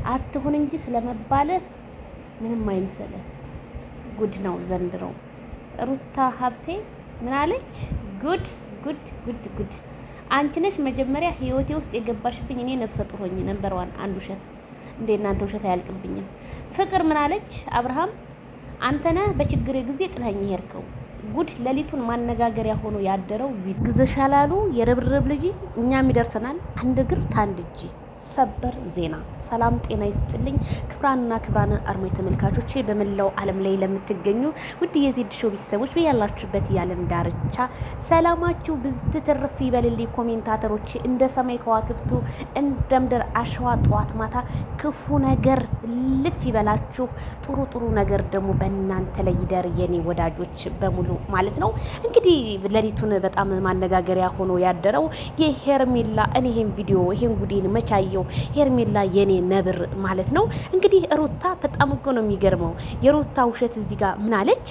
አትሁን እንጂ ስለመባልህ ምንም አይምሰልህ። ጉድ ነው ዘንድሮ። ሩታ ሀብቴ ምን አለች? ጉድ ጉድ ጉድ ጉድ። አንቺ ነሽ መጀመሪያ ህይወቴ ውስጥ የገባሽብኝ። እኔ ነፍሰ ጡር ሆኜ ነበር ዋን አንድ ውሸት እንደ እናንተ ውሸት አያልቅብኝም። ፍቅር ምን አለች? አብርሃም አንተነ በችግሬ ጊዜ ጥለኸኝ ሄድከው። ጉድ ሌሊቱን ማነጋገሪያ ሆኖ ያደረው ግዘሻላሉ የርብርብ ልጅ እኛም ይደርሰናል። አንድ እግር ታንድ እጅ ሰበር ዜና። ሰላም ጤና ይስጥልኝ ክብራንና ክብራን አርማይ ተመልካቾቼ በመላው ዓለም ላይ ለምትገኙ ውድ የዜድ ሾው ቤተሰቦች በያላችሁበት የዓለም ዳርቻ ሰላማችሁ ብዝት ትርፍ ይበልልኝ። ኮሜንታተሮች እንደ ሰማይ ከዋክብቱ እንደ ምድር አሸዋ ጠዋት ማታ ክፉ ነገር ልፍ ይበላችሁ፣ ጥሩ ጥሩ ነገር ደግሞ በእናንተ ላይ ይደር የኔ ወዳጆች በሙሉ ማለት ነው። እንግዲህ ሌሊቱን በጣም ማነጋገሪያ ሆኖ ያደረው የሄርሜላ እኔ ይሄን ቪዲዮ ይሄን ጉዴን መቻይ ሄርሜላ የኔ ነብር ማለት ነው። እንግዲህ ሩታ በጣም እኮ ነው የሚገርመው። የሩታ ውሸት እዚህ ጋር ምን አለች?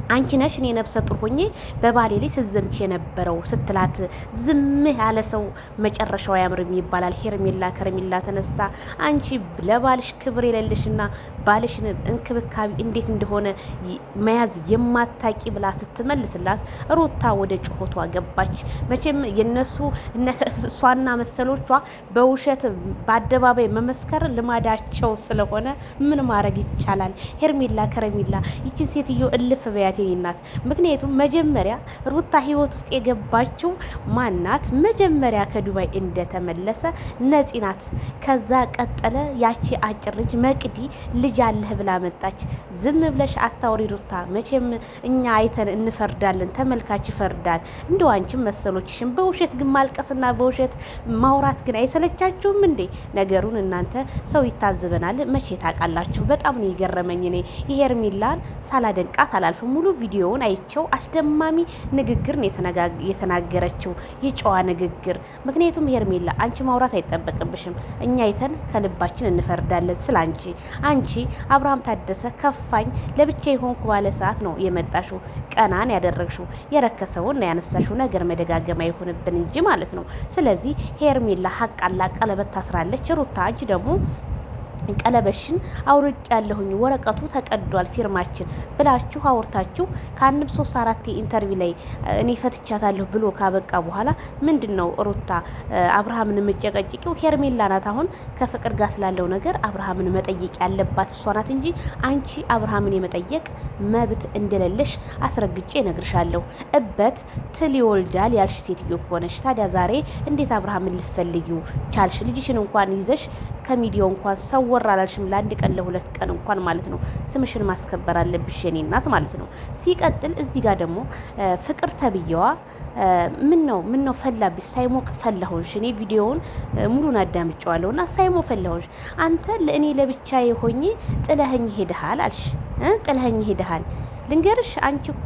አንቺ ነሽ እኔ ነፍሰ ጡር ሆኜ በባሌ ላይ ስዘምች የነበረው ስትላት ዝም ያለ ሰው መጨረሻው አያምርም ይባላል። ሄርሜላ ከረሜላ ተነስታ አንቺ ለባልሽ ክብር የሌለሽና ባልሽን እንክብካቤ እንዴት እንደሆነ መያዝ የማታቂ ብላ ስትመልስላት ሩታ ወደ ጩኸቷ ገባች። መቼም የነሱ እሷና መሰሎቿ በውሸት በአደባባይ መመስከር ልማዳቸው ስለሆነ ምን ማድረግ ይቻላል። ሄርሜላ ከረሜላ ይቺን ሴትዮ እልፍ በያት ናት። ምክንያቱም መጀመሪያ ሩታ ህይወት ውስጥ የገባችው ማናት? መጀመሪያ ከዱባይ እንደተመለሰ ነፂ ናት። ከዛ ቀጠለ ያቺ አጭር ልጅ መቅዲ ልጅ አለህ ብላ መጣች። ዝም ብለሽ አታውሪ ሩታ፣ መቼም እኛ አይተን እንፈርዳለን፣ ተመልካች ይፈርዳል። እንደው አንቺም መሰሎችሽም በውሸት ግን ማልቀስና በውሸት ማውራት ግን አይሰለቻችሁም እንዴ? ነገሩን እናንተ ሰው ይታዘበናል መቼ ታውቃላችሁ? በጣም ነው የገረመኝ። እኔ የሄርሜላን ሳላደንቃት አላልፍም። ሙሉ ቪዲዮውን አይቸው አስደማሚ ንግግር ነው የተናገረችው፣ የጨዋ ንግግር። ምክንያቱም ሄርሜላ አንቺ ማውራት አይጠበቅብሽም፣ እኛ አይተን ከልባችን እንፈርዳለን ስላንቺ። አንቺ አብርሃም ታደሰ ከፋኝ ለብቻ የሆንኩ ባለ ሰዓት ነው የመጣሽው፣ ቀናን ያደረግሽው፣ የረከሰውን ነው ያነሳሽው። ነገር መደጋገም አይሆንብን እንጂ ማለት ነው። ስለዚህ ሄርሜላ ሀቅ አላ ቀለበት ታስራለች። ሩታ አንቺ ደግሞ ቀለበሽን አውርቅ ያለሁኝ ወረቀቱ ተቀዷል ፊርማችን ብላችሁ አውርታችሁ ከአንድ 3-4 ኢንተርቪው ላይ እኔ ፈትቻታለሁ ብሎ ካበቃ በኋላ ምንድነው ሩታ አብርሃምን መጨቀጭቂው? ሄርሜላ ናት አሁን ከፍቅር ጋር ስላለው ነገር አብርሃምን መጠየቅ ያለባት እሷ ናት እንጂ አንቺ አብርሃምን የመጠየቅ መብት እንደሌለሽ አስረግጬ ነግርሻለሁ። እበት ትል ይወልዳል ያልሽ ሴትዮ ሆነሽ ታዲያ ዛሬ እንዴት አብርሃምን ልፈልጊው ቻልሽ? ልጅሽን እንኳን ይዘሽ ከሚዲያው እንኳን ሰው አላልሽም? ለአንድ ቀን ለሁለት ቀን እንኳን ማለት ነው። ስምሽን ማስከበር አለብሽ የኔ እናት ማለት ነው። ሲቀጥል እዚህ ጋር ደግሞ ፍቅር ተብዬዋ ምን ነው ፈላብሽ? ሳይሞቅ ፈላሆንሽ። እኔ ቪዲዮውን ሙሉን አዳምጨዋለሁ እና ሳይሞ ፈላሆንሽ። አንተ ለእኔ ለብቻዬ ሆኜ ጥለኸኝ ሄደሃል አልሽ። ጥለኸኝ ሄደሃል ልንገርሽ። አንቺ እኮ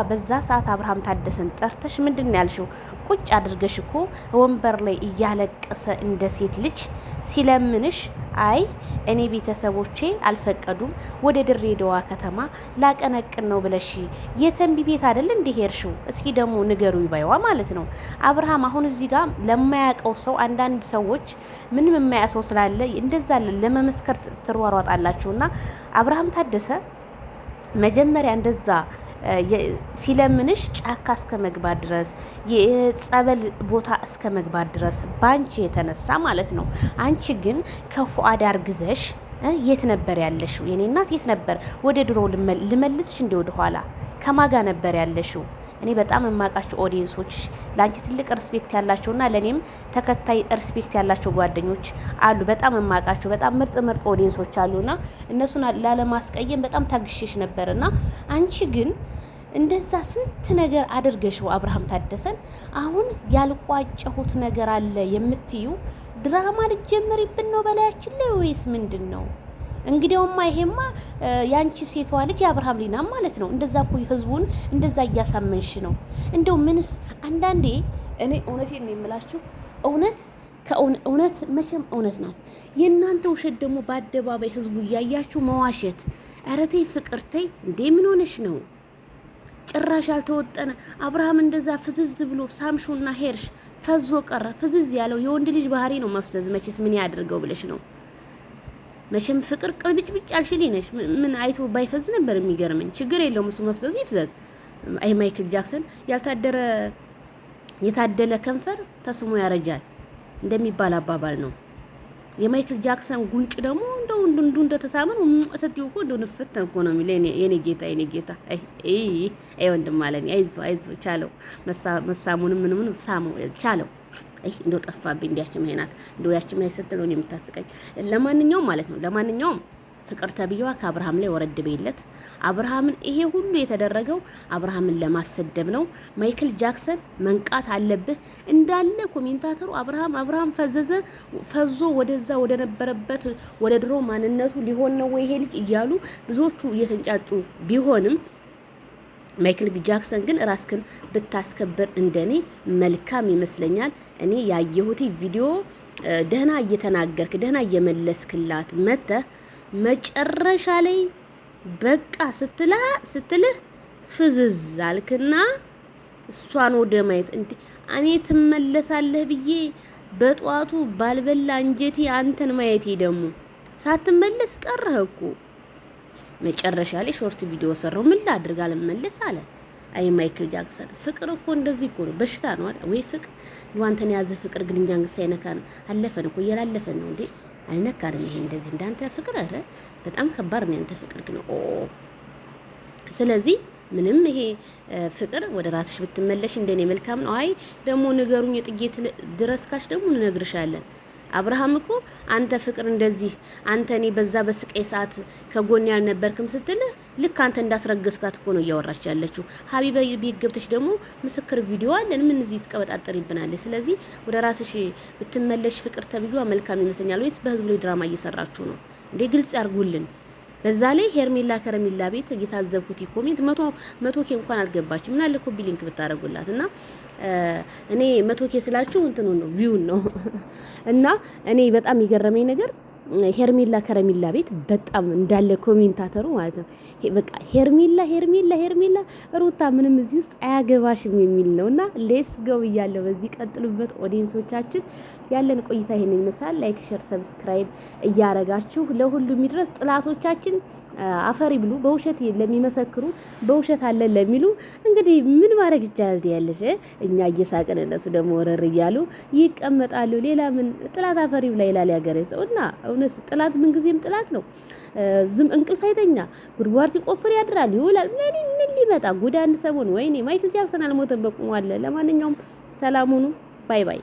በዛ ሰዓት አብርሃም ታደሰን ጠርተሽ ምንድን ነው ያልሽው? ቁጭ አድርገሽ እኮ ወንበር ላይ እያለቀሰ እንደ ሴት ልጅ ሲለምንሽ አይ እኔ ቤተሰቦቼ አልፈቀዱም ወደ ድሬዳዋ ከተማ ላቀነቅን ነው ብለሽ የተንቢ ቤት አይደል እንደ ሄርሽው? እስኪ ደግሞ ንገሩ ይባይዋ ማለት ነው። አብርሃም አሁን እዚህ ጋር ለማያውቀው ሰው አንዳንድ ሰዎች ምንም የማያውቀው ሰው ስላለ እንደዛ ለመመስከር ትሯሯጣላችሁና አብርሃም ታደሰ መጀመሪያ እንደዛ ሲለምንሽ ጫካ እስከ መግባት ድረስ የጸበል ቦታ እስከ መግባት ድረስ ባንቺ የተነሳ ማለት ነው። አንቺ ግን ከፉአድ አርግዘሽ የት ነበር ያለሽው? የኔ እናት የት ነበር? ወደ ድሮ ልመልስሽ እንደ ወደ ኋላ ከማጋ ነበር ያለሽው? እኔ በጣም የማውቃቸው ኦዲየንሶች ለአንቺ ትልቅ ሪስፔክት ያላቸውና ለኔም ተከታይ ሪስፔክት ያላቸው ጓደኞች አሉ። በጣም የማውቃቸው በጣም ምርጥ ኦዲየንሶች አሉና እነሱን ላለማስቀየም በጣም ታግሼሽ ነበርና አንቺ ግን እንደዛ ስንት ነገር አድርገሽው አብርሃም ታደሰን አሁን ያልቋጨሁት ነገር አለ የምትዩ ድራማ ልትጀምሪብን ነው በላያችን ላይ ወይስ ምንድን ነው? እንግዲያውማ ይሄማ ያንቺ ሴቷ ልጅ የአብርሃም ሊና ማለት ነው። እንደዛ እኮ ህዝቡን እንደዛ እያሳመንሽ ነው። እንደው ምንስ አንዳንዴ እኔ እውነቴን ነው የምላችሁ እውነት መቼም እውነት ናት። የእናንተ ውሸት ደግሞ በአደባባይ ህዝቡ እያያችሁ መዋሸት። ኧረ ተይ ፍቅር ተይ እንዴ! ምን ሆነሽ ነው? ጭራሽ ያልተወጠነ አብርሃም እንደዛ ፍዝዝ ብሎ ሳምሹና ሄርሽ ፈዞ ቀረ። ፍዝዝ ያለው የወንድ ልጅ ባህሪ ነው መፍዘዝ። መቼስ ምን ያድርገው ብለሽ ነው መቼም ፍቅር ቅልብጭብጭ አልሽልኝ ነሽ። ምን አይቶ ባይፈዝ ነበር የሚገርመኝ። ችግር የለውም እሱ መፍዘዝ ይፍዘዝ። አይ ማይክል ጃክሰን የታደለ ከንፈር ተስሞ ያረጃል እንደሚባል አባባል ነው። የማይክል ጃክሰን ጉንጭ ደግሞ እንደው እንደተሳመን ስትይው እኮ እንደው ንፍት እኮ ነው የሚል የኔ ጌታ። አይ ወንድም አለኝ አይዞ ቻለው። መሳሙንም ምንም ሳመው ቻለው። እንደው ጠፋብኝ እንዲያችም አይናት እንደው ያችም አይሰጥል ነው የምታስቀኝ። ለማንኛውም ማለት ነው ፍቅር ተብዬዋ ከአብርሃም ላይ ወረድ በይለት። አብርሃምን ይሄ ሁሉ የተደረገው አብርሃምን ለማሰደብ ነው። ማይክል ጃክሰን መንቃት አለብህ እንዳለ ኮሜንታተሩ አብርሃም ፈዞ ወደዛ ወደ ነበረበት ወደ ድሮ ማንነቱ ሊሆን ነው ወይ ይሄ ልጅ እያሉ ብዙዎቹ እየተንጫጩ ቢሆንም ማይክል ጃክሰን ግን ራስክን ብታስከብር እንደኔ መልካም ይመስለኛል። እኔ ያየሁት ቪዲዮ ደህና እየተናገርክ ደህና እየመለስክላት መተህ መጨረሻ ላይ በቃ ስትልህ ፍዝዝ አልክና እሷን ወደ ማየት እኔ ትመለሳለህ ብዬ በጧቱ ባልበላ እንጀቴ አንተን ማየቴ ደግሞ ሳትመለስ ቀረህ እኮ። መጨረሻ ላይ ሾርት ቪዲዮ ሰራው። ምን ላድርግ አልመለስ አለ። አይ ማይክል ጃክሰን ፍቅር እኮ እንደዚህ እኮ ነው። በሽታ ነው አይደል ወይ? ፍቅር ዋንተን ያዘ ፍቅር ግን እኛን ሳይነካን አለፈን እኮ እያላለፈን ነው እንዴ? አልነካንም። ይሄ እንደዚህ እንዳንተ ፍቅር አረ በጣም ከባድ ነው ያንተ ፍቅር ግን ስለዚህ ምንም ይሄ ፍቅር ወደ ራስሽ ብትመለሽ እንደኔ መልካም ነው። አይ ደግሞ ንገሩኝ ጥጌት ድረስካሽ ደግሞ እንነግርሻለን። አብርሃም እኮ አንተ ፍቅር እንደዚህ አንተ እኔ በዛ በስቃይ ሰዓት ከጎን ያልነበርክም ስትልህ ልክ አንተ እንዳስረገስካት እኮ ነው እያወራች ያለችው። ሀቢባ ቤት ገብተሽ ደግሞ ምስክር ቪዲዮ አለን። ምን እዚህ ትቀበጣጠሪብናለች? ስለዚህ ወደ ራስሽ ብትመለሽ ፍቅር ተብዬዋ መልካም ይመስለኛል። ወይስ በህዝቡ ላይ ድራማ እየሰራችሁ ነው እንዴ? ግልጽ ያርጉልን። በዛ ላይ ሄርሜላ ከረሜላ ቤት የታዘብኩት ኮሜንት 100K እንኳን አልገባችም። ምን አለ ኮፒ ሊንክ ብታረጉላት እና እኔ 100K ስላችሁ እንትኑ ነው ቪው ነው እና እኔ በጣም የገረመኝ ነገር ሄርሜላ ከረሜላ ቤት በጣም እንዳለ ኮሜንታተሩ ማለት ነው በቃ ሄርሜላ ሩታ ምንም እዚህ ውስጥ አያገባሽም የሚል ነውና ሌስ ጎ እያለው በዚህ ቀጥሉበት። ኦዲየንሶቻችን ያለን ቆይታ ይሄንን ይመስላል። ላይክ፣ ሼር፣ ሰብስክራይብ እያረጋችሁ ለሁሉም ይድረስ። ጥላቶቻችን አፈሪ ብሉ። በውሸት ለሚመሰክሩ በውሸት አለ ለሚሉ እንግዲህ ምን ማድረግ ይቻላል ያለሽ እኛ እየሳቅን እነሱ ደግሞ ወረር እያሉ ይቀመጣሉ። ሌላ ምን ጥላት አፈሪ ብላ ይላል ያገሬ ሰውና እውነት ጥላት ምን ጊዜም ጥላት ነው። ዝም እንቅልፍ አይተኛ ጉድጓድ ሲቆፍር ያድራል ይውላል። ምን ሊመጣ ጉድ አንድ ሰሞን ወይኔ ማይክል ጃክሰን አልሞተም በቁሙ አለ። ለማንኛውም ሰላም ሁኑ። ባይ ባይ።